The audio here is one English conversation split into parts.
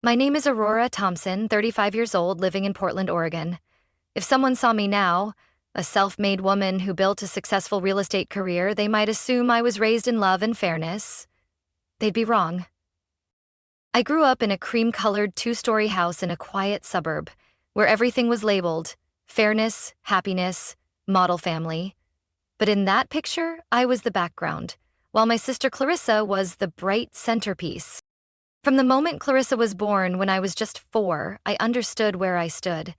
My name is Aurora Thompson, 35 years old, living in Portland, Oregon. If someone saw me now, a self-made woman who built a successful real estate career, they might assume I was raised in love and fairness. They'd be wrong. I grew up in a cream-colored two-story house in a quiet suburb, where everything was labeled fairness, happiness, model family. But in that picture, I was the background, while my sister Clarissa was the bright centerpiece. From the moment Clarissa was born, when I was just 4, I understood where I stood.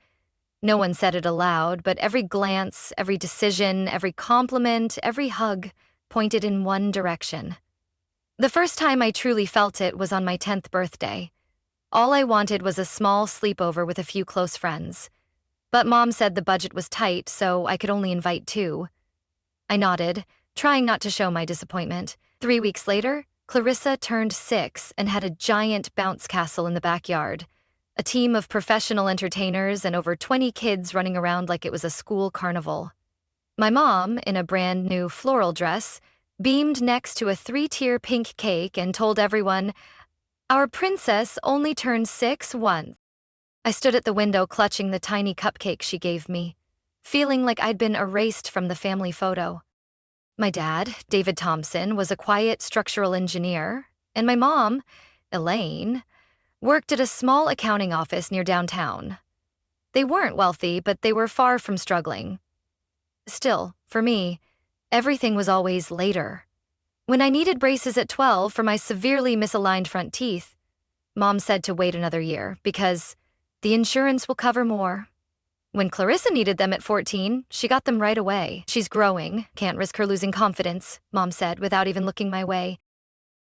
No one said it aloud, but every glance, every decision, every compliment, every hug pointed in one direction. The first time I truly felt it was on my 10th birthday. All I wanted was a small sleepover with a few close friends. But Mom said the budget was tight, so I could only invite 2. I nodded, trying not to show my disappointment. 3 weeks later, Clarissa turned 6 and had a giant bounce castle in the backyard. A team of professional entertainers and over 20 kids running around like it was a school carnival. My mom, in a brand new floral dress, beamed next to a 3-tier pink cake and told everyone, "Our princess only turned 6 once." I stood at the window clutching the tiny cupcake she gave me, feeling like I'd been erased from the family photo. My dad, David Thompson, was a quiet structural engineer, and my mom, Elaine, worked at a small accounting office near downtown. They weren't wealthy, but they were far from struggling. Still, for me, everything was always later. When I needed braces at 12 for my severely misaligned front teeth, Mom said to wait another year because the insurance will cover more. When Clarissa needed them at 14, she got them right away. "She's growing, can't risk her losing confidence," Mom said without even looking my way.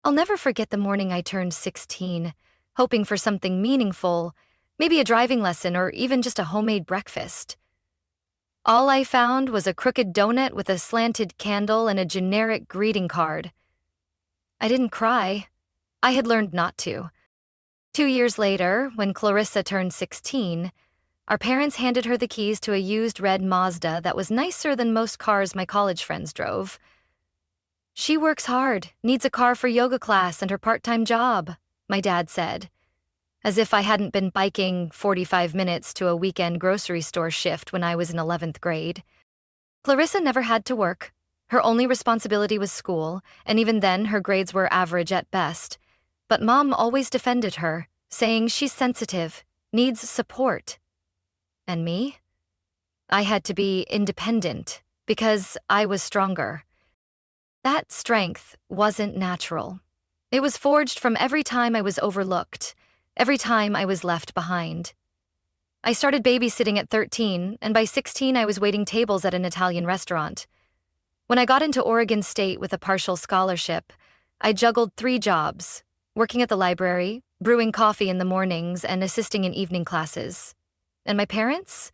I'll never forget the morning I turned 16, hoping for something meaningful, maybe a driving lesson or even just a homemade breakfast. All I found was a crooked donut with a slanted candle and a generic greeting card. I didn't cry. I had learned not to. 2 years later, when Clarissa turned 16, our parents handed her the keys to a used red Mazda that was nicer than most cars my college friends drove. "She works hard, needs a car for yoga class and her part-time job," my dad said, as if I hadn't been biking 45 minutes to a weekend grocery store shift when I was in 11th grade. Clarissa never had to work. Her only responsibility was school, and even then her grades were average at best. But Mom always defended her, saying she's sensitive, needs support. And me? I had to be independent because I was stronger. That strength wasn't natural. It was forged from every time I was overlooked, every time I was left behind. I started babysitting at 13, and by 16 I was waiting tables at an Italian restaurant. When I got into Oregon State with a partial scholarship, I juggled 3 jobs, working at the library, brewing coffee in the mornings, and assisting in evening classes. And my parents?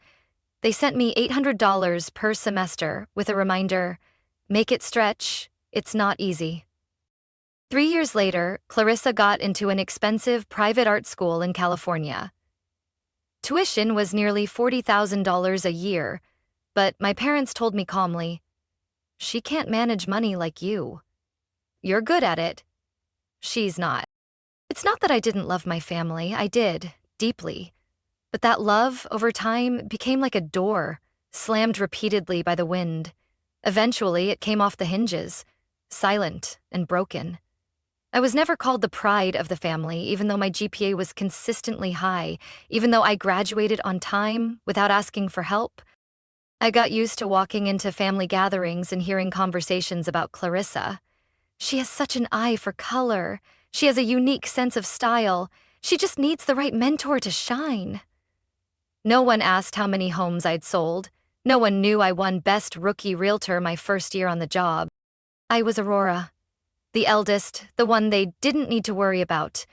They sent me $800 per semester with a reminder, "Make it stretch, it's not easy." 3 years later, Clarissa got into an expensive private art school in California. Tuition was nearly $40,000 a year, but my parents told me calmly, "She can't manage money like you. You're good at it. She's not." It's not that I didn't love my family, I did, deeply. But that love, over time, became like a door, slammed repeatedly by the wind. Eventually, it came off the hinges, silent and broken. I was never called the pride of the family, even though my GPA was consistently high, even though I graduated on time without asking for help. I got used to walking into family gatherings and hearing conversations about Clarissa. "She has such an eye for color. She has a unique sense of style. She just needs the right mentor to shine." No one asked how many homes I'd sold. No one knew I won Best Rookie Realtor my first year on the job. I was Aurora, the eldest, the one they didn't need to worry about,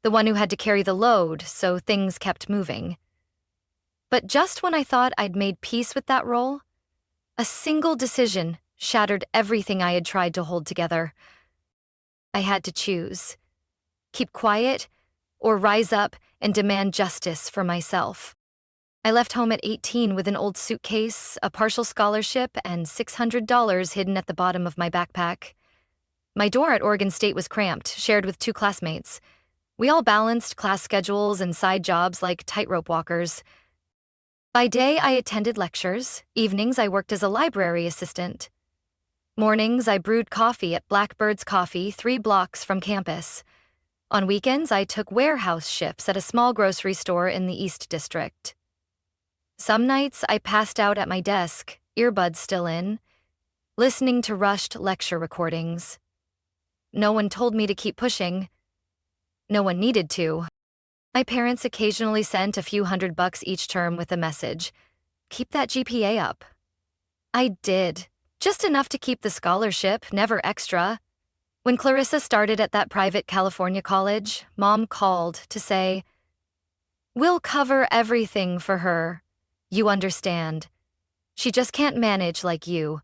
the one who had to carry the load so things kept moving. But just when I thought I'd made peace with that role, a single decision shattered everything I had tried to hold together. I had to choose: keep quiet or rise up and demand justice for myself. I left home at 18 with an old suitcase, a partial scholarship, and $600 hidden at the bottom of my backpack. My door at Oregon State was cramped, shared with 2 classmates. We all balanced class schedules and side jobs like tightrope walkers. By day, I attended lectures. Evenings, I worked as a library assistant. Mornings, I brewed coffee at Blackbird's Coffee 3 blocks from campus. On weekends, I took warehouse shifts at a small grocery store in the East District. Some nights, I passed out at my desk, earbuds still in, listening to rushed lecture recordings. No one told me to keep pushing. No one needed to. My parents occasionally sent a few $100 each term with a message, "Keep that GPA up." I did, just enough to keep the scholarship, never extra. When Clarissa started at that private California college, Mom called to say, "We'll cover everything for her. You understand. She just can't manage like you."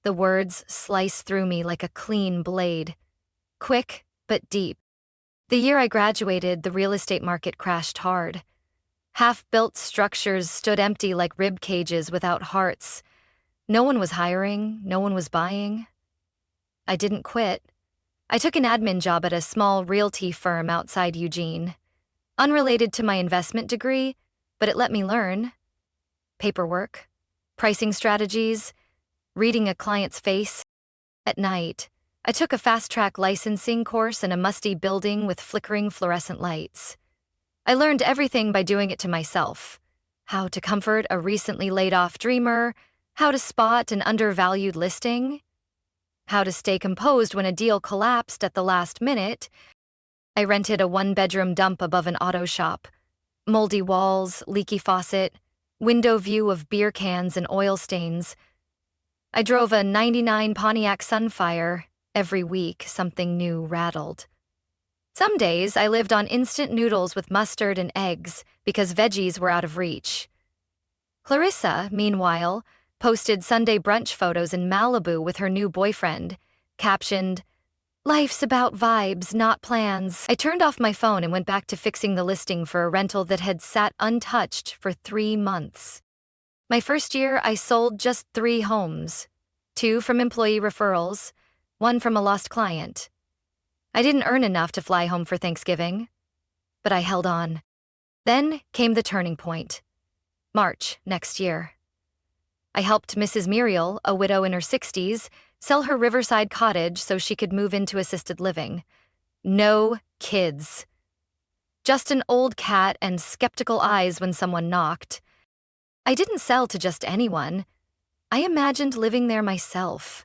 The words sliced through me like a clean blade. Quick, but deep. The year I graduated, the real estate market crashed hard. Half-built structures stood empty like rib cages without hearts. No one was hiring, no one was buying. I didn't quit. I took an admin job at a small realty firm outside Eugene. Unrelated to my investment degree, but it let me learn. Paperwork, pricing strategies, reading a client's face. At night, I took a fast-track licensing course in a musty building with flickering fluorescent lights. I learned everything by doing it to myself. How to comfort a recently laid-off dreamer, how to spot an undervalued listing, how to stay composed when a deal collapsed at the last minute. I rented a 1-bedroom dump above an auto shop. Moldy walls, leaky faucet, window view of beer cans and oil stains. I drove a '99 Pontiac Sunfire. Every week, something new rattled. Some days, I lived on instant noodles with mustard and eggs because veggies were out of reach. Clarissa, meanwhile, posted Sunday brunch photos in Malibu with her new boyfriend, captioned, "Life's about vibes, not plans." I turned off my phone and went back to fixing the listing for a rental that had sat untouched for 3 months. My first year, I sold just 3 homes, 2 from employee referrals, 1 from a lost client. I didn't earn enough to fly home for Thanksgiving, but I held on. Then came the turning point. March next year. I helped Mrs. Muriel, a widow in her 60s, sell her riverside cottage so she could move into assisted living. No kids. Just an old cat and skeptical eyes when someone knocked. I didn't sell to just anyone. I imagined living there myself.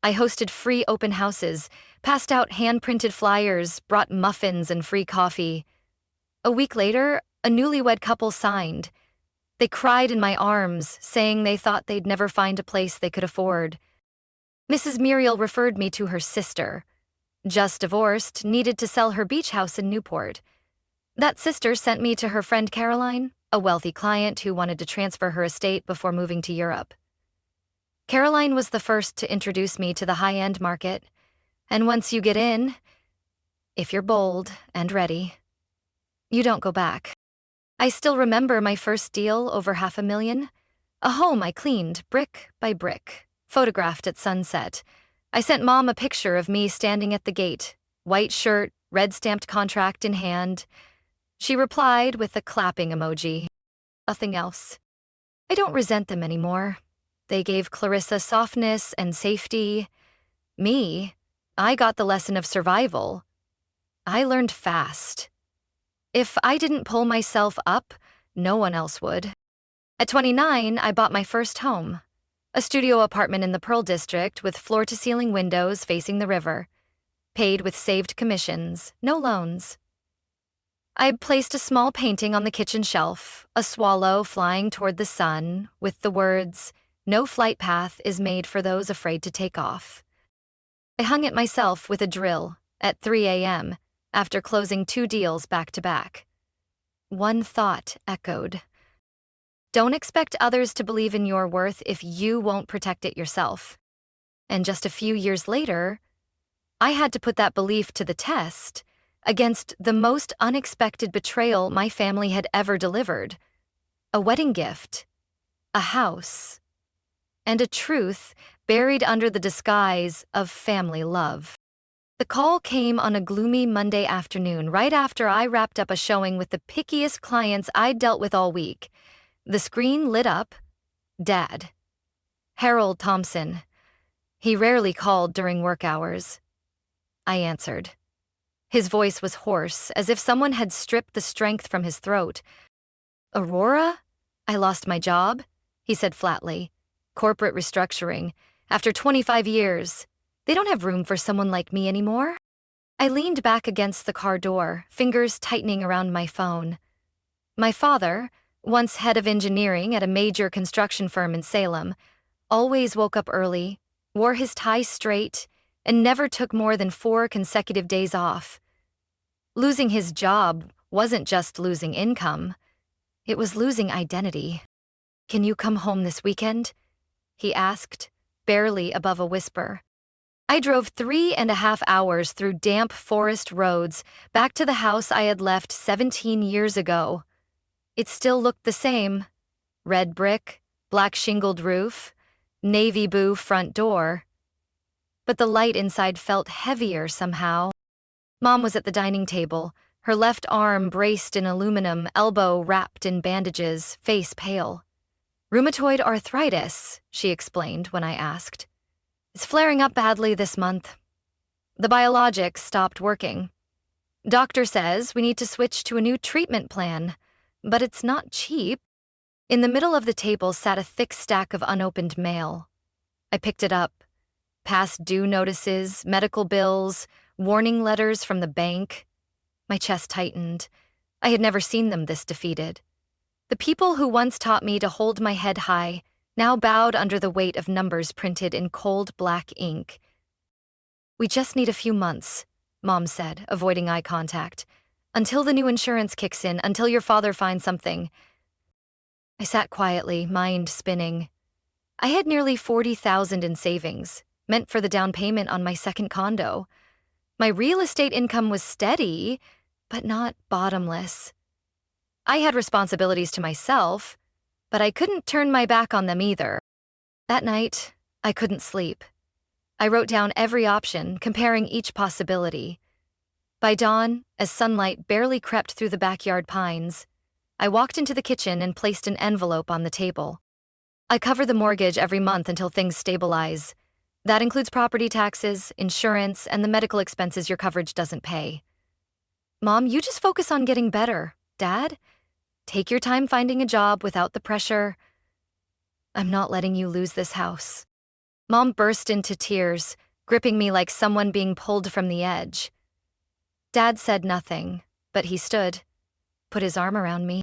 I hosted free open houses, passed out hand-printed flyers, brought muffins and free coffee. A week later, a newlywed couple signed. They cried in my arms, saying they thought they'd never find a place they could afford. Mrs. Muriel referred me to her sister. Just divorced, needed to sell her beach house in Newport. That sister sent me to her friend Caroline, a wealthy client who wanted to transfer her estate before moving to Europe. Caroline was the first to introduce me to the high-end market, and once you get in, if you're bold and ready, you don't go back. I still remember my first deal over $500,000, a home I cleaned brick by brick, photographed at sunset. I sent Mom a picture of me standing at the gate, white shirt, red stamped contract in hand. She replied with a clapping emoji. Nothing else. I don't resent them anymore. They gave Clarissa softness and safety. Me, I got the lesson of survival. I learned fast. If I didn't pull myself up, no one else would. At 29, I bought my first home, a studio apartment in the Pearl District with floor-to-ceiling windows facing the river, paid with saved commissions, no loans. I placed a small painting on the kitchen shelf, a swallow flying toward the sun, with the words, "No flight path is made for those afraid to take off." I hung it myself with a drill at 3 a.m. after closing 2 deals back to back. One thought echoed. Don't expect others to believe in your worth if you won't protect it yourself. And just a few years later, I had to put that belief to the test against the most unexpected betrayal my family had ever delivered. A wedding gift, a house, and a truth buried under the disguise of family love. The call came on a gloomy Monday afternoon, right after I wrapped up a showing with the pickiest clients I'd dealt with all week. The screen lit up. Dad. Harold Thompson. He rarely called during work hours. I answered. His voice was hoarse, as if someone had stripped the strength from his throat. Aurora? I lost my job, he said flatly. Corporate restructuring. After 25 years. They don't have room for someone like me anymore. I leaned back against the car door, fingers tightening around my phone. My father, once head of engineering at a major construction firm in Salem, always woke up early, wore his tie straight, and never took more than 4 consecutive days off. Losing his job wasn't just losing income. It was losing identity. Can you come home this weekend? He asked, barely above a whisper. I drove 3.5 hours through damp forest roads back to the house I had left 17 years ago. It still looked the same. Red brick, black shingled roof, navy blue front door. But the light inside felt heavier somehow. Mom was at the dining table, her left arm braced in aluminum, elbow wrapped in bandages, face pale. Rheumatoid arthritis, she explained when I asked. It's flaring up badly this month. The biologics stopped working. Doctor says we need to switch to a new treatment plan, but it's not cheap. In the middle of the table sat a thick stack of unopened mail. I picked it up. Past due notices, medical bills, warning letters from the bank. My chest tightened. I had never seen them this defeated. The people who once taught me to hold my head high now bowed under the weight of numbers printed in cold black ink. We just need a few months, Mom said, avoiding eye contact. Until the new insurance kicks in, until your father finds something. I sat quietly, mind spinning. I had nearly $40,000 in savings, meant for the down payment on my second condo. My real estate income was steady, but not bottomless. I had responsibilities to myself, but I couldn't turn my back on them either. That night, I couldn't sleep. I wrote down every option, comparing each possibility. By dawn, as sunlight barely crept through the backyard pines, I walked into the kitchen and placed an envelope on the table. I cover the mortgage every month until things stabilize. That includes property taxes, insurance, and the medical expenses your coverage doesn't pay. Mom, you just focus on getting better. Dad, take your time finding a job without the pressure. I'm not letting you lose this house. Mom burst into tears, gripping me like someone being pulled from the edge. Dad said nothing, but he stood, put his arm around me.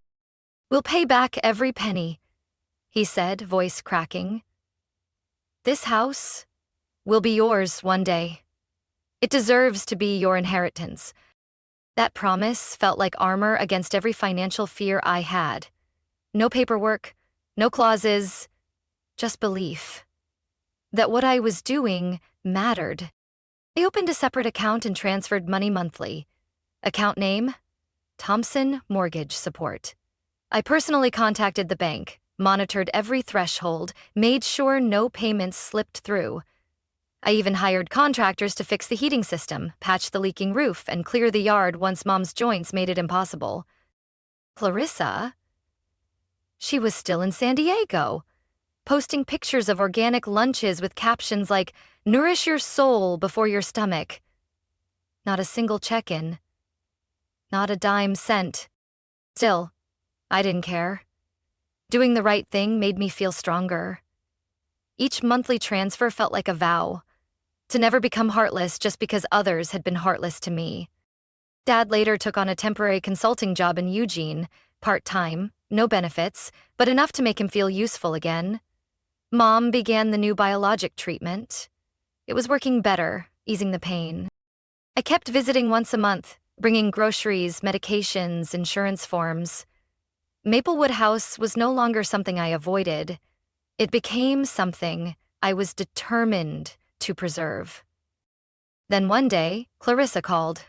We'll pay back every penny, he said, voice cracking. This house will be yours one day. It deserves to be your inheritance. That promise felt like armor against every financial fear I had. No paperwork, no clauses, just belief. That what I was doing mattered. I opened a separate account and transferred money monthly. Account name? Thompson Mortgage Support. I personally contacted the bank, monitored every threshold, made sure no payments slipped through. I even hired contractors to fix the heating system, patch the leaking roof, and clear the yard once Mom's joints made it impossible. Clarissa? She was still in San Diego, posting pictures of organic lunches with captions like, "Nourish your soul before your stomach." Not a single check-in. Not a dime sent. Still, I didn't care. Doing the right thing made me feel stronger. Each monthly transfer felt like a vow. To never become heartless just because others had been heartless to me. Dad later took on a temporary consulting job in Eugene, part-time, no benefits, but enough to make him feel useful again. Mom began the new biologic treatment. It was working better, easing the pain. I kept visiting once a month, bringing groceries, medications, insurance forms. Maplewood House was no longer something I avoided. It became something I was determined to preserve. Then one day, Clarissa called.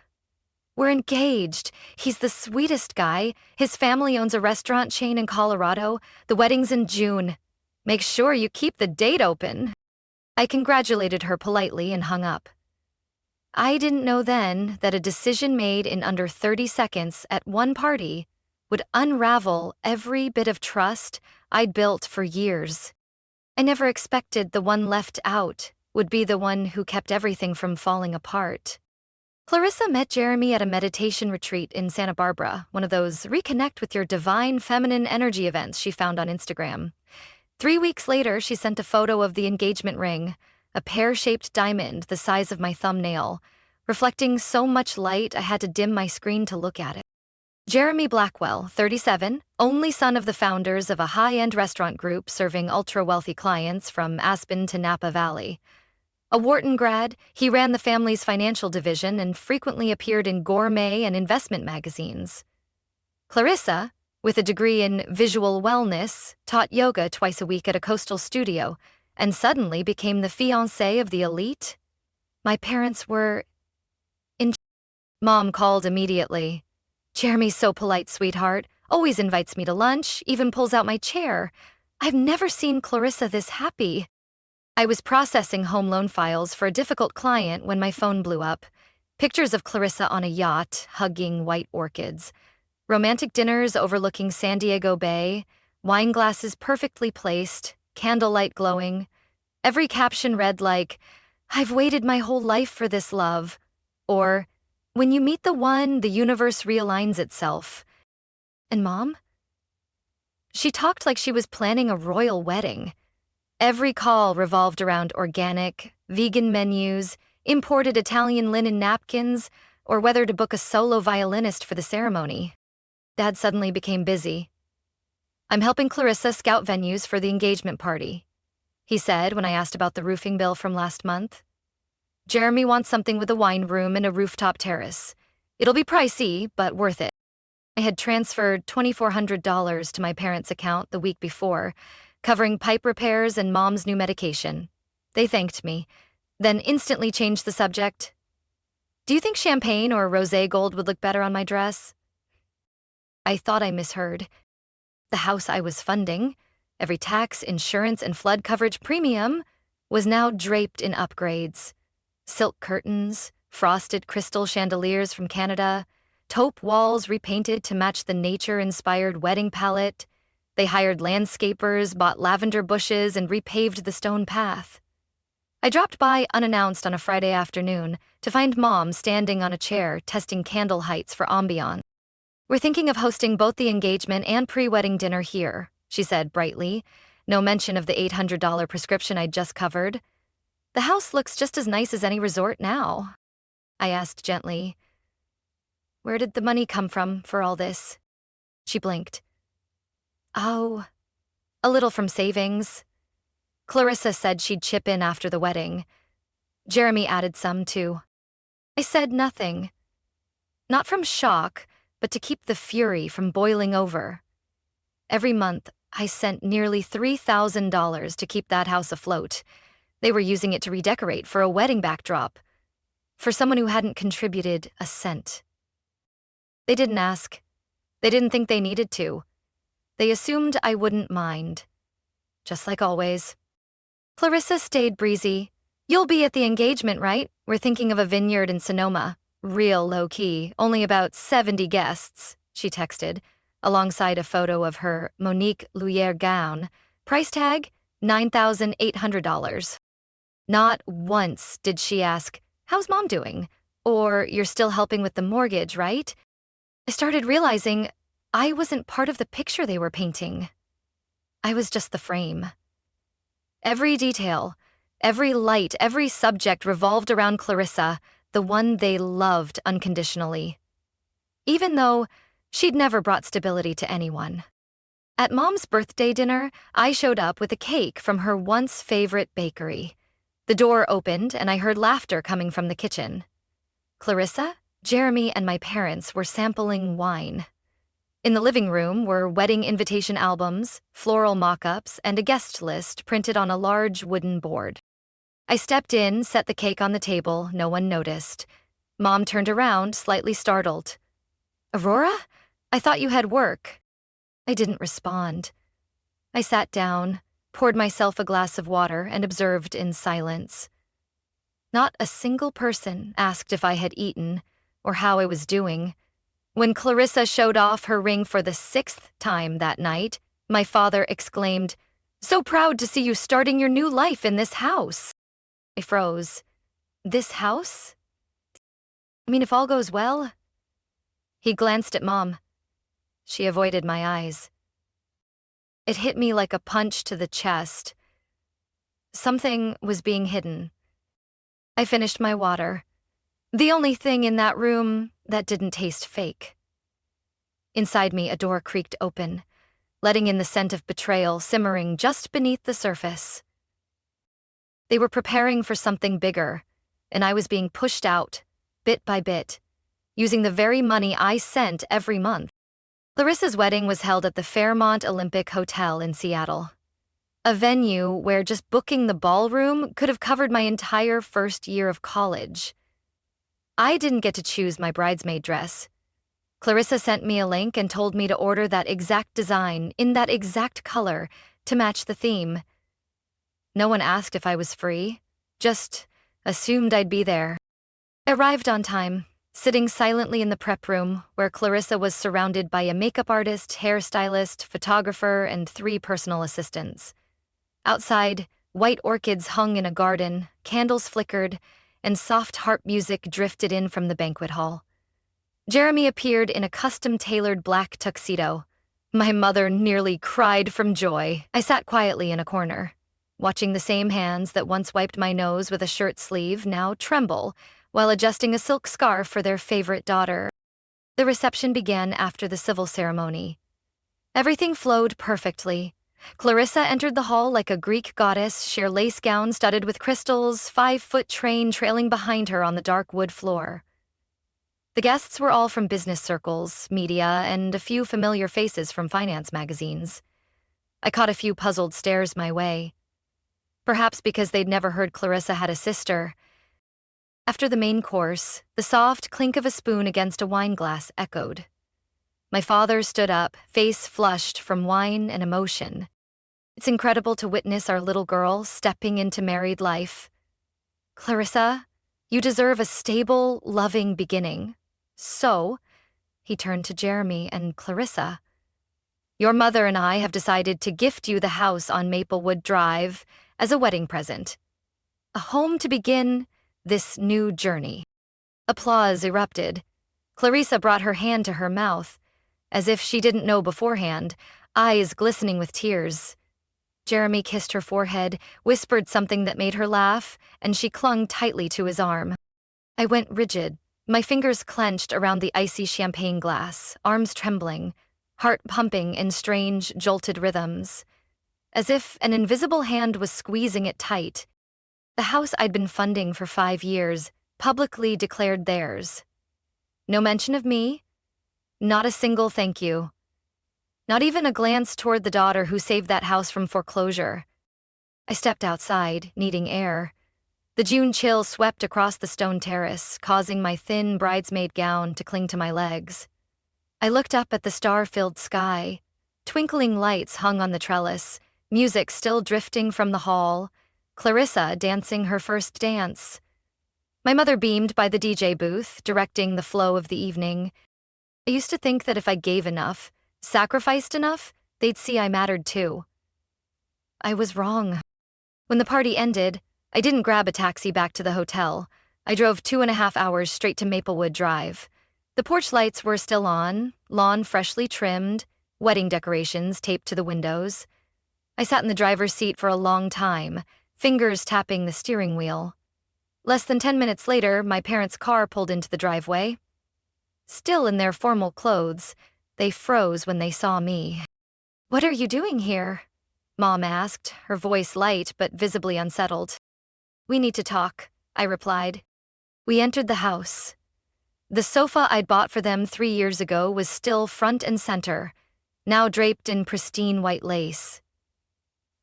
We're engaged. He's the sweetest guy. His family owns a restaurant chain in Colorado. The wedding's in June. Make sure you keep the date open. I congratulated her politely and hung up. I didn't know then that a decision made in under 30 seconds at one party would unravel every bit of trust I'd built for years. I never expected the one left out would be the one who kept everything from falling apart. Clarissa met Jeremy at a meditation retreat in Santa Barbara, one of those reconnect with your divine feminine energy events she found on Instagram. 3 weeks later, she sent a photo of the engagement ring, a pear-shaped diamond the size of my thumbnail, reflecting so much light I had to dim my screen to look at it. Jeremy Blackwell, 37, only son of the founders of a high-end restaurant group serving ultra-wealthy clients from Aspen to Napa Valley. A Wharton grad, he ran the family's financial division and frequently appeared in gourmet and investment magazines. Clarissa, with a degree in visual wellness, taught yoga twice a week at a coastal studio and suddenly became the fiancée of the elite. My parents were in. Mom called immediately. Jeremy's so polite, sweetheart, always invites me to lunch, even pulls out my chair. I've never seen Clarissa this happy. I was processing home loan files for a difficult client when my phone blew up. Pictures of Clarissa on a yacht, hugging white orchids. Romantic dinners overlooking San Diego Bay, wine glasses perfectly placed, candlelight glowing. Every caption read like, "I've waited my whole life for this love," or, "When you meet the one, the universe realigns itself." And Mom? She talked like she was planning a royal wedding. Every call revolved around organic, vegan menus, imported Italian linen napkins, or whether to book a solo violinist for the ceremony. Dad suddenly became busy. "I'm helping Clarissa scout venues for the engagement party," he said when I asked about the roofing bill from last month. "Jeremy wants something with a wine room and a rooftop terrace. It'll be pricey, but worth it." I had transferred $2,400 to my parents' account the week before, covering pipe repairs and Mom's new medication. They thanked me, then instantly changed the subject. "Do you think champagne or rosé gold would look better on my dress?" I thought I misheard. The house I was funding, every tax, insurance, and flood coverage premium, was now draped in upgrades. Silk curtains, frosted crystal chandeliers from Canada, taupe walls repainted to match the nature-inspired wedding palette. They hired landscapers, bought lavender bushes, and repaved the stone path. I dropped by unannounced on a Friday afternoon to find Mom standing on a chair testing candle heights for ambiance. "We're thinking of hosting both the engagement and pre-wedding dinner here," she said brightly, no mention of the $800 prescription I'd just covered. "The house looks just as nice as any resort now." I asked gently, "Where did the money come from for all this?" She blinked. "Oh, a little from savings. Clarissa said she'd chip in after the wedding. Jeremy added some, too." I said nothing. Not from shock, but to keep the fury from boiling over. Every month, I sent nearly $3,000 to keep that house afloat. They were using it to redecorate for a wedding backdrop, for someone who hadn't contributed a cent. They didn't ask. They didn't think they needed to. They assumed I wouldn't mind. Just like always. Clarissa stayed breezy. "You'll be at the engagement, right? We're thinking of a vineyard in Sonoma. Real low-key, only about 70 guests," she texted, alongside a photo of her Monique Luyère gown. Price tag, $9,800. Not once did she ask, "How's Mom doing?" Or, "You're still helping with the mortgage, right?" I started realizing I wasn't part of the picture they were painting. I was just the frame. Every detail, every light, every subject revolved around Clarissa, the one they loved unconditionally. Even though she'd never brought stability to anyone. At Mom's birthday dinner, I showed up with a cake from her once favorite bakery. The door opened and I heard laughter coming from the kitchen. Clarissa, Jeremy, and my parents were sampling wine. In the living room were wedding invitation albums, floral mock-ups, and a guest list printed on a large wooden board. I stepped in, set the cake on the table, no one noticed. Mom turned around, slightly startled. "Aurora? I thought you had work." I didn't respond. I sat down, poured myself a glass of water, and observed in silence. Not a single person asked if I had eaten or how I was doing. When Clarissa showed off her ring for the 6th time that night, my father exclaimed, "So proud to see you starting your new life in this house." I froze. This house? I mean, if all goes well? He glanced at Mom. She avoided my eyes. It hit me like a punch to the chest. Something was being hidden. I finished my water. The only thing in that room that didn't taste fake. Inside me, a door creaked open, letting in the scent of betrayal simmering just beneath the surface. They were preparing for something bigger, and I was being pushed out, bit by bit, using the very money I sent every month. Clarissa's wedding was held at the Fairmont Olympic Hotel in Seattle, a venue where just booking the ballroom could have covered my entire first year of college. I didn't get to choose my bridesmaid dress. Clarissa sent me a link and told me to order that exact design in that exact color to match the theme. No one asked if I was free, just assumed I'd be there. I arrived on time, sitting silently in the prep room where Clarissa was surrounded by a makeup artist, hairstylist, photographer, and 3 personal assistants. Outside, white orchids hung in a garden, candles flickered, and soft harp music drifted in from the banquet hall. Jeremy appeared in a custom-tailored black tuxedo. My mother nearly cried from joy. I sat quietly in a corner, watching the same hands that once wiped my nose with a shirt sleeve now tremble while adjusting a silk scarf for their favorite daughter. The reception began after the civil ceremony. Everything flowed perfectly. Clarissa entered the hall like a Greek goddess, sheer lace gown studded with crystals, 5-foot train trailing behind her on the dark wood floor. The guests were all from business circles, media, and a few familiar faces from finance magazines. I caught a few puzzled stares my way. Perhaps because they'd never heard Clarissa had a sister. After the main course, the soft clink of a spoon against a wine glass echoed. My father stood up, face flushed from wine and emotion. It's incredible to witness our little girl stepping into married life. Clarissa, you deserve a stable, loving beginning. So, he turned to Jeremy and Clarissa. Your mother and I have decided to gift you the house on Maplewood Drive as a wedding present. A home to begin this new journey. Applause erupted. Clarissa brought her hand to her mouth, as if she didn't know beforehand, eyes glistening with tears. Jeremy kissed her forehead, whispered something that made her laugh, and she clung tightly to his arm. I went rigid, my fingers clenched around the icy champagne glass, arms trembling, heart pumping in strange, jolted rhythms, as if an invisible hand was squeezing it tight. The house I'd been funding for 5 years publicly declared theirs. No mention of me, not a single thank you. Not even a glance toward the daughter who saved that house from foreclosure. I stepped outside, needing air. The June chill swept across the stone terrace, causing my thin bridesmaid gown to cling to my legs. I looked up at the star-filled sky. Twinkling lights hung on the trellis, music still drifting from the hall, Clarissa dancing her first dance. My mother beamed by the DJ booth, directing the flow of the evening. I used to think that if I gave enough, sacrificed enough, they'd see I mattered too. I was wrong. When the party ended, I didn't grab a taxi back to the hotel. I drove 2.5 hours straight to Maplewood Drive. The porch lights were still on, lawn freshly trimmed, wedding decorations taped to the windows. I sat in the driver's seat for a long time, fingers tapping the steering wheel. Less than 10 minutes later, my parents' car pulled into the driveway. Still in their formal clothes, they froze when they saw me. "What are you doing here?" Mom asked, her voice light but visibly unsettled. "We need to talk," I replied. We entered the house. The sofa I'd bought for them 3 years ago was still front and center, now draped in pristine white lace.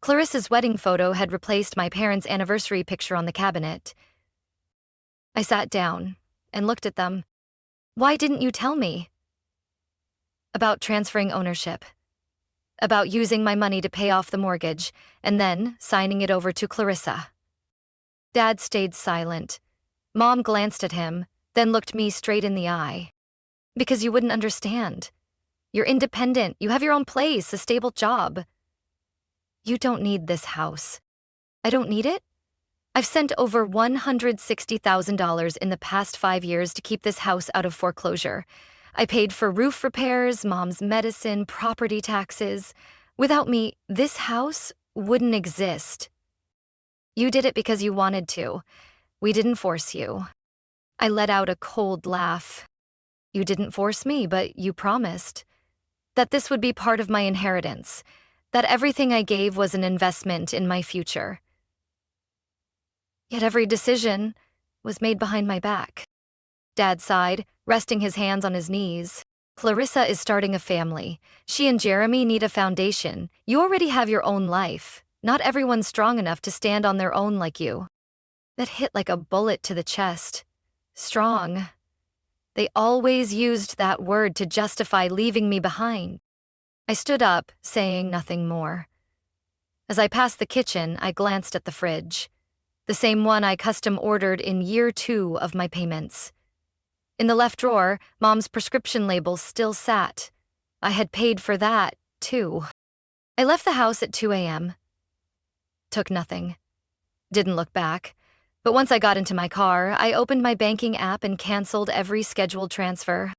Clarissa's wedding photo had replaced my parents' anniversary picture on the cabinet. I sat down and looked at them. "Why didn't you tell me?" "About transferring ownership. About using my money to pay off the mortgage, and then signing it over to Clarissa." Dad stayed silent. Mom glanced at him, then looked me straight in the eye. Because you wouldn't understand. You're independent, you have your own place, a stable job. You don't need this house. I don't need it? I've sent over $160,000 in the past 5 years to keep this house out of foreclosure. I paid for roof repairs, Mom's medicine, property taxes. Without me, this house wouldn't exist. You did it because you wanted to. We didn't force you. I let out a cold laugh. You didn't force me, but you promised. That this would be part of my inheritance. That everything I gave was an investment in my future. Yet every decision was made behind my back. Dad sighed, resting his hands on his knees. Clarissa is starting a family. She and Jeremy need a foundation. You already have your own life. Not everyone's strong enough to stand on their own like you. That hit like a bullet to the chest. Strong. They always used that word to justify leaving me behind. I stood up, saying nothing more. As I passed the kitchen, I glanced at the fridge. The same one I custom ordered in year 2 of my payments. In the left drawer, Mom's prescription label still sat. I had paid for that, too. I left the house at 2 a.m. Took nothing. Didn't look back. But once I got into my car, I opened my banking app and canceled every scheduled transfer.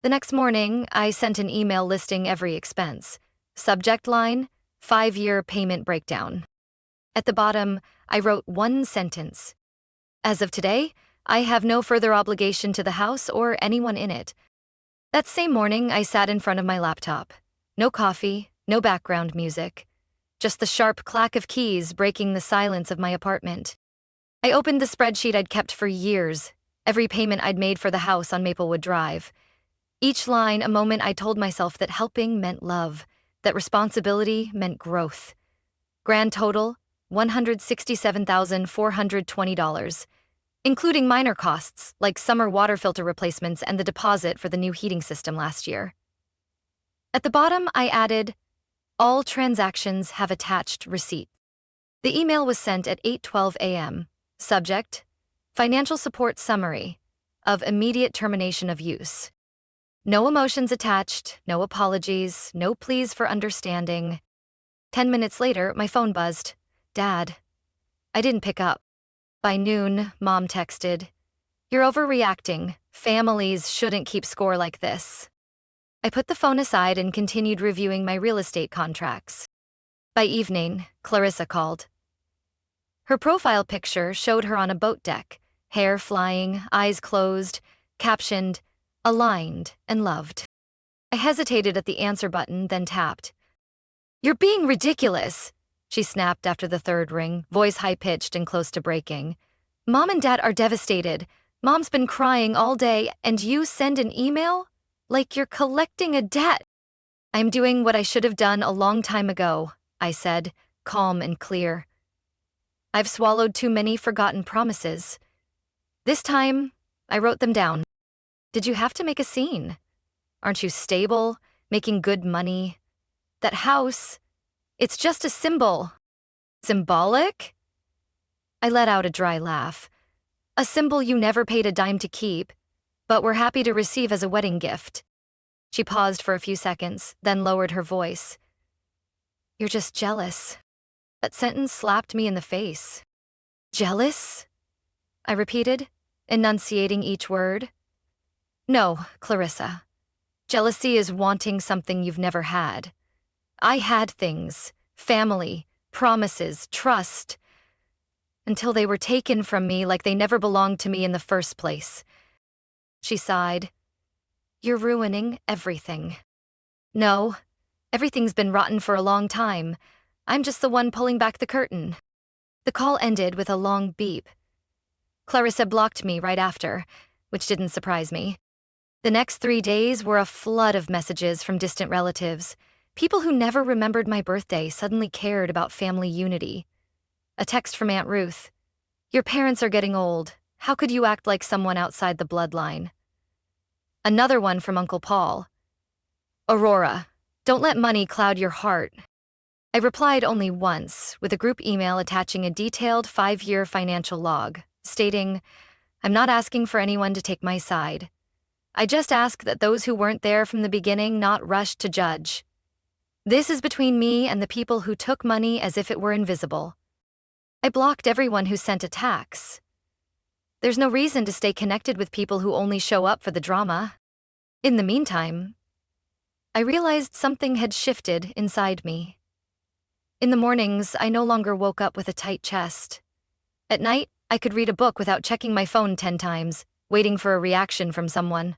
The next morning, I sent an email listing every expense. Subject line, 5-year payment breakdown. At the bottom, I wrote one sentence. As of today, I have no further obligation to the house or anyone in it. That same morning, I sat in front of my laptop. No coffee, no background music. Just the sharp clack of keys breaking the silence of my apartment. I opened the spreadsheet I'd kept for years, every payment I'd made for the house on Maplewood Drive. Each line a moment I told myself that helping meant love, that responsibility meant growth. Grand total, $167,420, including minor costs like summer water filter replacements and the deposit for the new heating system last year. At the bottom, I added, all transactions have attached receipt. The email was sent at 8:12 a.m. Subject, financial support summary of immediate termination of use. No emotions attached, no apologies, no pleas for understanding. 10 minutes later, my phone buzzed. Dad. I didn't pick up. By noon, Mom texted, "You're overreacting. Families shouldn't keep score like this." I put the phone aside and continued reviewing my real estate contracts. By evening, Clarissa called. Her profile picture showed her on a boat deck, hair flying, eyes closed, captioned, aligned and loved. I hesitated at the answer button, then tapped. "You're being ridiculous," she snapped after the third ring, voice high-pitched and close to breaking. "Mom and Dad are devastated. Mom's been crying all day, and you send an email? Like you're collecting a debt." "I'm doing what I should have done a long time ago," I said, calm and clear. "I've swallowed too many forgotten promises. This time, I wrote them down." "Did you have to make a scene? Aren't you stable, making good money? That house, it's just a symbol." "Symbolic?" I let out a dry laugh. "A symbol you never paid a dime to keep, but were happy to receive as a wedding gift." She paused for a few seconds, then lowered her voice. "You're just jealous." That sentence slapped me in the face. "Jealous?" I repeated, enunciating each word. "No, Clarissa. Jealousy is wanting something you've never had. I had things, family, promises, trust, until they were taken from me like they never belonged to me in the first place." She sighed. "You're ruining everything." "No, everything's been rotten for a long time. I'm just the one pulling back the curtain." The call ended with a long beep. Clarissa blocked me right after, which didn't surprise me. The next 3 days were a flood of messages from distant relatives. People who never remembered my birthday suddenly cared about family unity. A text from Aunt Ruth. "Your parents are getting old. How could you act like someone outside the bloodline?" Another one from Uncle Paul. "Aurora, don't let money cloud your heart. I replied only once, with a group email attaching a detailed 5-year financial log, stating, "I'm not asking for anyone to take my side. I just ask that those who weren't there from the beginning not rush to judge. This is between me and the people who took money as if it were invisible." I blocked everyone who sent attacks. There's no reason to stay connected with people who only show up for the drama. In the meantime, I realized something had shifted inside me. In the mornings, I no longer woke up with a tight chest. At night, I could read a book without checking my phone 10 times, waiting for a reaction from someone.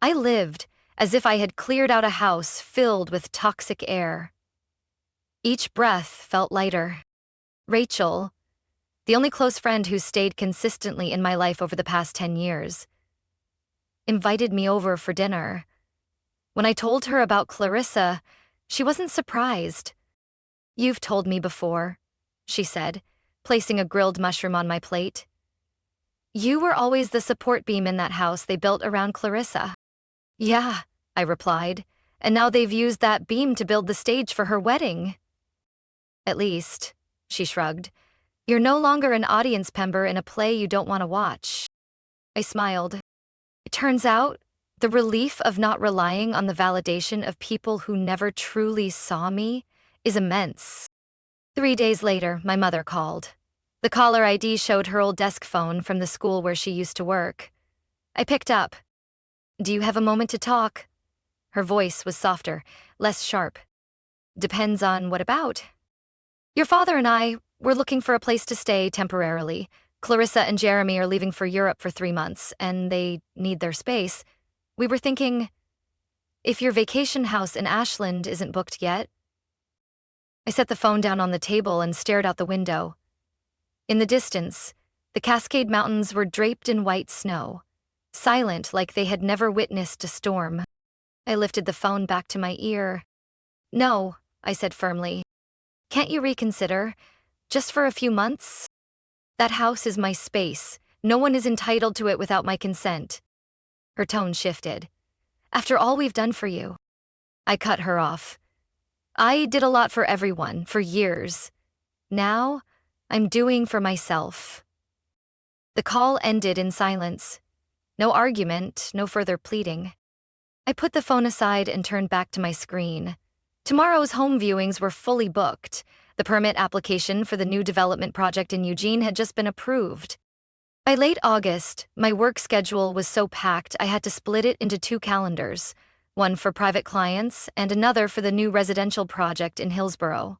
I lived as if I had cleared out a house filled with toxic air. Each breath felt lighter. Rachel, the only close friend who stayed consistently in my life over the past 10 years, invited me over for dinner. When I told her about Clarissa, she wasn't surprised. "You've told me before," she said, placing a grilled mushroom on my plate. "You were always the support beam in that house they built around Clarissa." "Yeah," I replied, "and now they've used that beam to build the stage for her wedding." "At least," she shrugged, "you're no longer an audience member in a play you don't want to watch." I smiled. It turns out, the relief of not relying on the validation of people who never truly saw me is immense. 3 days later, my mother called. The caller ID showed her old desk phone from the school where she used to work. I picked up. "Do you have a moment to talk?" Her voice was softer, less sharp. "Depends on what about." "Your father and I were looking for a place to stay temporarily. Clarissa and Jeremy are leaving for Europe for 3 months, and they need their space. We were thinking, if your vacation house in Ashland isn't booked yet." I set the phone down on the table and stared out the window. In the distance, the Cascade Mountains were draped in white snow, silent like they had never witnessed a storm. I lifted the phone back to my ear. "No," I said firmly. "Can't you reconsider? Just for a few months? That house is my space. No one is entitled to it without my consent." Her tone shifted. "After all we've done for you." I cut her off. "I did a lot for everyone, for years. Now, I'm doing for myself." The call ended in silence. No argument, no further pleading. I put the phone aside and turned back to my screen. Tomorrow's home viewings were fully booked. The permit application for the new development project in Eugene had just been approved. By late August, my work schedule was so packed I had to split it into 2 calendars, one for private clients and another for the new residential project in Hillsborough.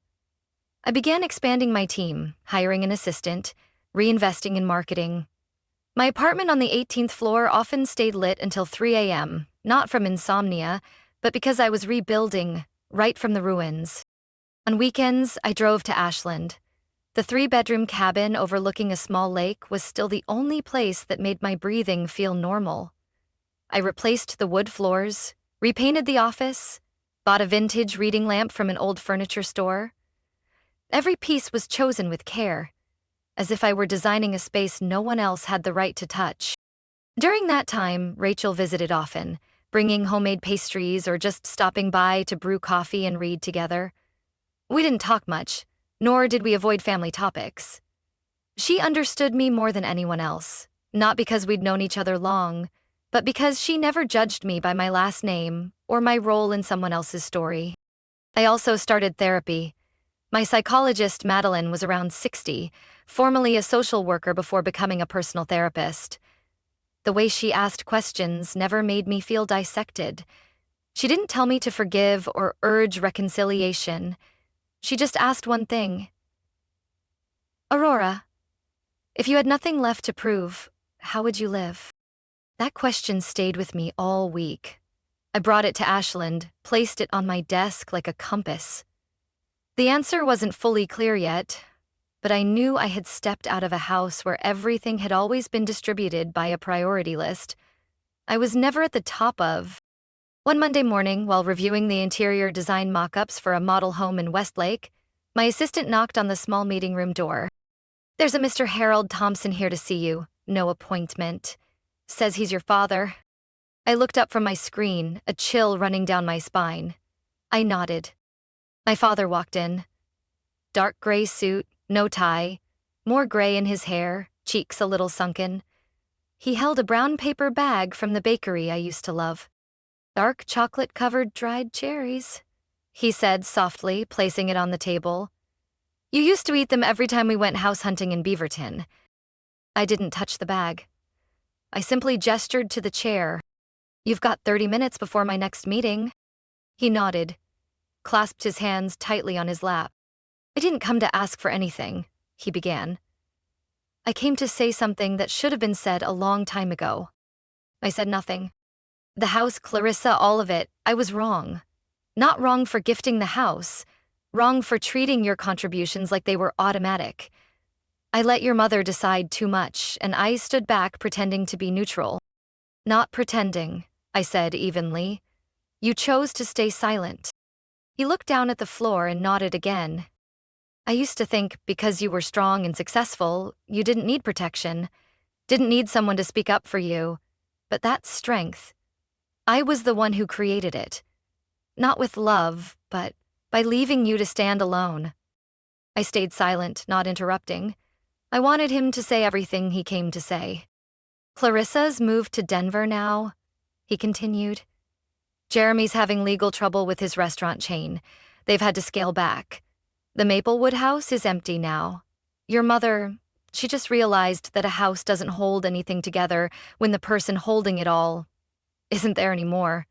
I began expanding my team, hiring an assistant, reinvesting in marketing. My apartment on the 18th floor often stayed lit until 3 a.m., not from insomnia, but because I was rebuilding, right from the ruins. On weekends, I drove to Ashland. The 3-bedroom cabin overlooking a small lake was still the only place that made my breathing feel normal. I replaced the wood floors, repainted the office, bought a vintage reading lamp from an old furniture store. Every piece was chosen with care, as if I were designing a space no one else had the right to touch. During that time, Rachel visited often, bringing homemade pastries or just stopping by to brew coffee and read together. We didn't talk much, nor did we avoid family topics. She understood me more than anyone else, not because we'd known each other long, but because she never judged me by my last name or my role in someone else's story. I also started therapy. My psychologist, Madeline, was around 60, formerly a social worker before becoming a personal therapist. The way she asked questions never made me feel dissected. She didn't tell me to forgive or urge reconciliation. She just asked one thing. "Aurora, if you had nothing left to prove, how would you live?" That question stayed with me all week. I brought it to Ashland, placed it on my desk like a compass. The answer wasn't fully clear yet, but I knew I had stepped out of a house where everything had always been distributed by a priority list. I was never at the top of. One Monday morning, while reviewing the interior design mock-ups for a model home in Westlake, my assistant knocked on the small meeting room door. "There's a Mr. Harold Thompson here to see you. No appointment. Says he's your father." I looked up from my screen, a chill running down my spine. I nodded. My father walked in. Dark gray suit, no tie, more gray in his hair, cheeks a little sunken. He held a brown paper bag from the bakery I used to love. Dark chocolate-covered dried cherries, he said softly, placing it on the table. You used to eat them every time we went house hunting in Beaverton. I didn't touch the bag. I simply gestured to the chair. You've got 30 minutes before my next meeting. He nodded, clasped his hands tightly on his lap. I didn't come to ask for anything, he began. I came to say something that should have been said a long time ago. I said nothing. The house, Clarissa, all of it, I was wrong. Not wrong for gifting the house, wrong for treating your contributions like they were automatic. I let your mother decide too much, and I stood back pretending to be neutral. Not pretending, I said evenly. You chose to stay silent. He looked down at the floor and nodded again. I used to think because you were strong and successful, you didn't need protection, didn't need someone to speak up for you. But that's strength. I was the one who created it. Not with love, but by leaving you to stand alone. I stayed silent, not interrupting. I wanted him to say everything he came to say. Clarissa's moved to Denver now, he continued. Jeremy's having legal trouble with his restaurant chain. They've had to scale back. The Maplewood house is empty now. Your mother, she just realized that a house doesn't hold anything together when the person holding it all isn't there anymore.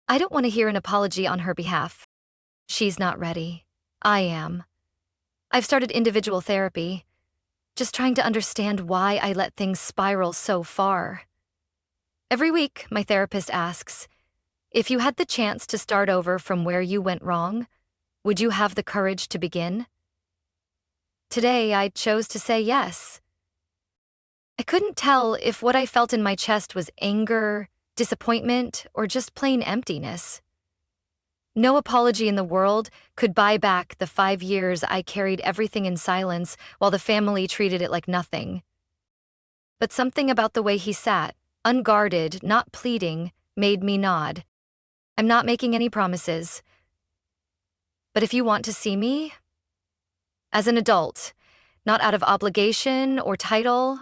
I don't want to hear an apology on her behalf. She's not ready. I am. I've started individual therapy, just trying to understand why I let things spiral so far. Every week, my therapist asks, if you had the chance to start over from where you went wrong, would you have the courage to begin? Today, I chose to say yes. I couldn't tell if what I felt in my chest was anger, disappointment, or just plain emptiness. No apology in the world could buy back the 5 years I carried everything in silence while the family treated it like nothing. But something about the way he sat, unguarded, not pleading, made me nod. I'm not making any promises. But if you want to see me, as an adult, not out of obligation or title,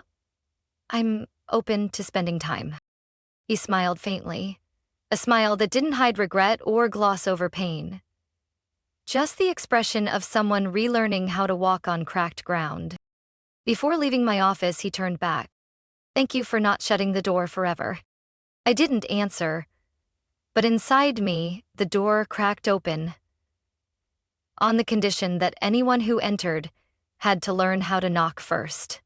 I'm open to spending time. He smiled faintly, a smile that didn't hide regret or gloss over pain. Just the expression of someone relearning how to walk on cracked ground. Before leaving my office, he turned back. Thank you for not shutting the door forever. I didn't answer, but inside me, the door cracked open, on the condition that anyone who entered had to learn how to knock first.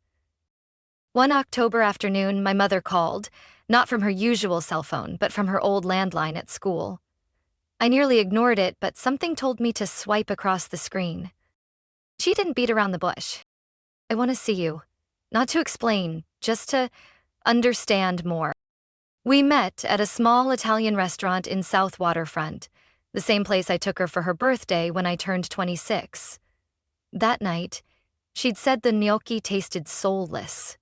One October afternoon, my mother called, not from her usual cell phone, but from her old landline at school. I nearly ignored it, but something told me to swipe across the screen. She didn't beat around the bush. I want to see you. Not to explain, just to understand more. We met at a small Italian restaurant in South Waterfront, the same place I took her for her birthday when I turned 26. That night, she'd said the gnocchi tasted soulless.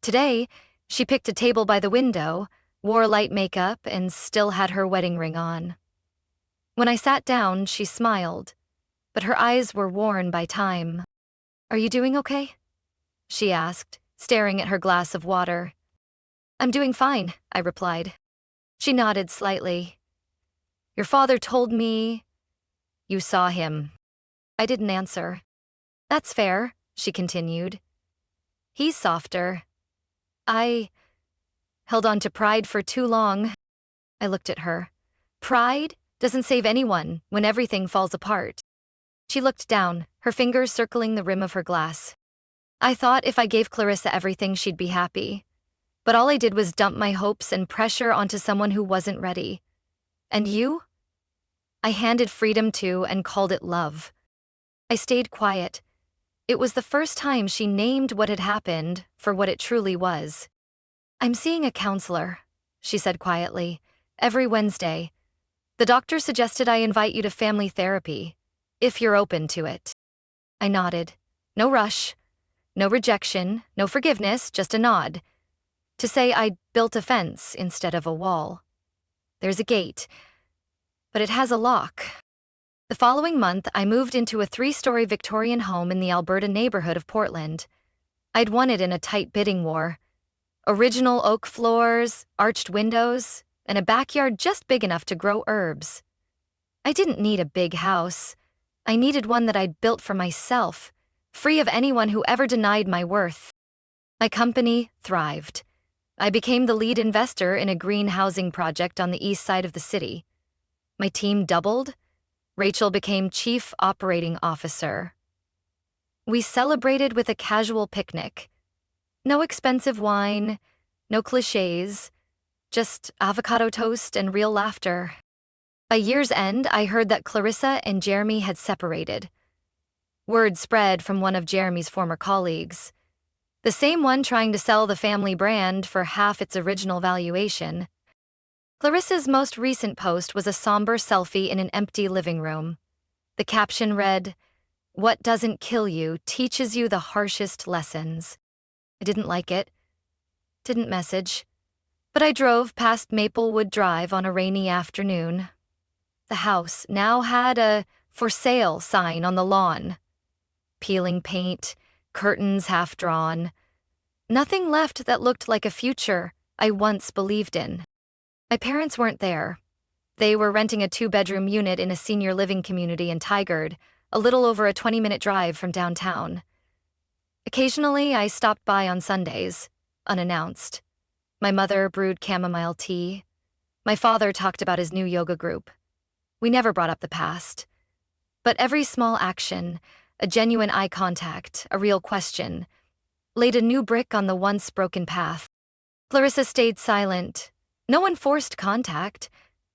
Today, she picked a table by the window, wore light makeup, and still had her wedding ring on. When I sat down, she smiled, but her eyes were worn by time. Are you doing okay? She asked, staring at her glass of water. I'm doing fine, I replied. She nodded slightly. Your father told me you saw him. I didn't answer. That's fair, she continued. He's softer. I held on to pride for too long. I looked at her. Pride doesn't save anyone when everything falls apart. She looked down, her fingers circling the rim of her glass. I thought if I gave Clarissa everything, she'd be happy. But all I did was dump my hopes and pressure onto someone who wasn't ready. And you? I handed freedom to and called it love. I stayed quiet. It was the first time she named what had happened for what it truly was. I'm seeing a counselor, she said quietly, every Wednesday. The doctor suggested I invite you to family therapy, if you're open to it. I nodded. No rush, no rejection, no forgiveness, just a nod. To say I'd built a fence instead of a wall. There's a gate, but it has a lock. The following month, I moved into a 3-story Victorian home in the Alberta neighborhood of Portland. I'd won it in a tight bidding war. Original oak floors, arched windows, and a backyard just big enough to grow herbs. I didn't need a big house. I needed one that I'd built for myself, free of anyone who ever denied my worth. My company thrived. I became the lead investor in a green housing project on the east side of the city. My team doubled. Rachel became Chief Operating Officer. We celebrated with a casual picnic. No expensive wine, no cliches, just avocado toast and real laughter. By year's end, I heard that Clarissa and Jeremy had separated. Word spread from one of Jeremy's former colleagues, the same one trying to sell the family brand for half its original valuation. Clarissa's most recent post was a somber selfie in an empty living room. The caption read, "What doesn't kill you teaches you the harshest lessons." I didn't like it. Didn't message. But I drove past Maplewood Drive on a rainy afternoon. The house now had a "for sale" sign on the lawn. Peeling paint, curtains half drawn. Nothing left that looked like a future I once believed in. My parents weren't there. They were renting a 2-bedroom unit in a senior living community in Tigard, a little over a 20-minute drive from downtown. Occasionally, I stopped by on Sundays, unannounced. My mother brewed chamomile tea. My father talked about his new yoga group. We never brought up the past. But every small action, a genuine eye contact, a real question, laid a new brick on the once broken path. Clarissa stayed silent. No one forced contact.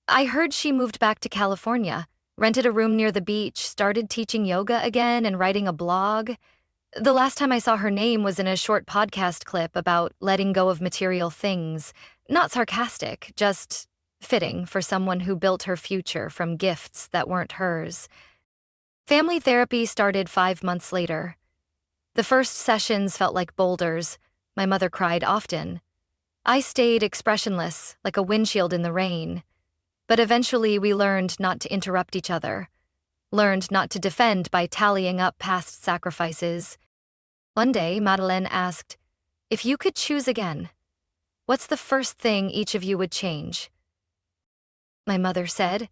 I heard she moved back to California, rented a room near the beach, started teaching yoga again and writing a blog. The last time I saw her name was in a short podcast clip about letting go of material things. Not sarcastic, just fitting for someone who built her future from gifts that weren't hers. Family therapy started 5 months later. The first sessions felt like boulders. My mother cried often. I stayed expressionless, like a windshield in the rain. But eventually we learned not to interrupt each other, learned not to defend by tallying up past sacrifices. One day, Madeleine asked, "If you could choose again, what's the first thing each of you would change?" My mother said,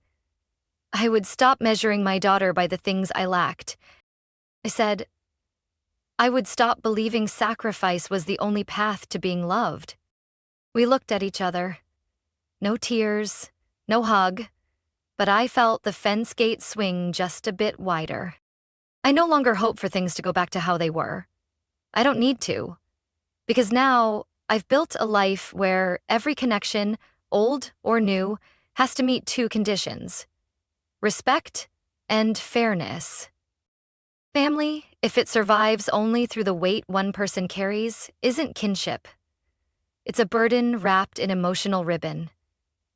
"I would stop measuring my daughter by the things I lacked." I said, "I would stop believing sacrifice was the only path to being loved." We looked at each other. No tears, no hug, but I felt the fence gate swing just a bit wider. I no longer hope for things to go back to how they were. I don't need to, because now I've built a life where every connection, old or new, has to meet 2 conditions: respect and fairness. Family, if it survives only through the weight one person carries, isn't kinship. It's a burden wrapped in emotional ribbon.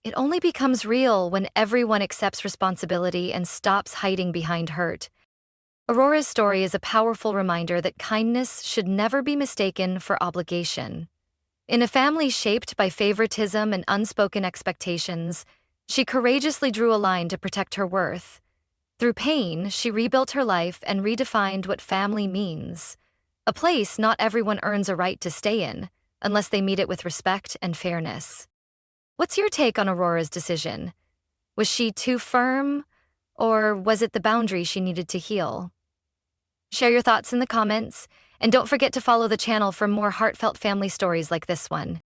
It only becomes real when everyone accepts responsibility and stops hiding behind hurt. Aurora's story is a powerful reminder that kindness should never be mistaken for obligation. In a family shaped by favoritism and unspoken expectations, she courageously drew a line to protect her worth. Through pain, she rebuilt her life and redefined what family means. A place not everyone earns a right to stay in, unless they meet it with respect and fairness. What's your take on Aurora's decision? Was she too firm, or was it the boundary she needed to heal? Share your thoughts in the comments, and don't forget to follow the channel for more heartfelt family stories like this one.